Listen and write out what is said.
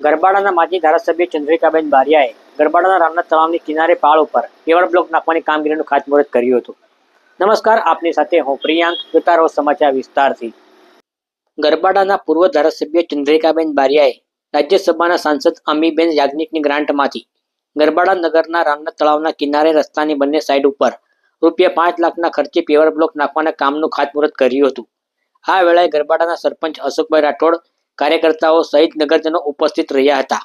ગરબાડાના માજી ધારાસભ્ય ચંદ્રિકાબેન બારિયાએ ગરબાડાના રામનાથ તળાવની કિનારે પાળ ઉપર પેવર બ્લોક નાખવાની કામગીરીનું ખાતમુહૂર્ત કર્યું હતું. નમસ્કાર, આપની સાથે હું પ્રિયાંક. જોતા રહો સમાચાર વિસ્તારથી. ગરબાડાના પૂર્વ ધારાસભ્ય ચંદ્રિકાબેન બારિયાએ રાજ્યસભાના સાંસદ અમીબેન યાજ્ઞિકની ગ્રાન્ટમાંથી ગરબાડા નગરના રામનાથ તળાવના કિનારે રસ્તાની બંને સાઇડ ઉપર ₹5 લાખના ખર્ચે પેવર બ્લોક નાખવાના કામનું ખાતમુહૂર્ત કર્યું હતું. આ વેળાએ ગરબાડાના સરપંચ અશોકભાઈ રાઠોડ, કાર્યકર્તાઓ સહિત નગરજનો ઉપસ્થિત રહ્યા હતા.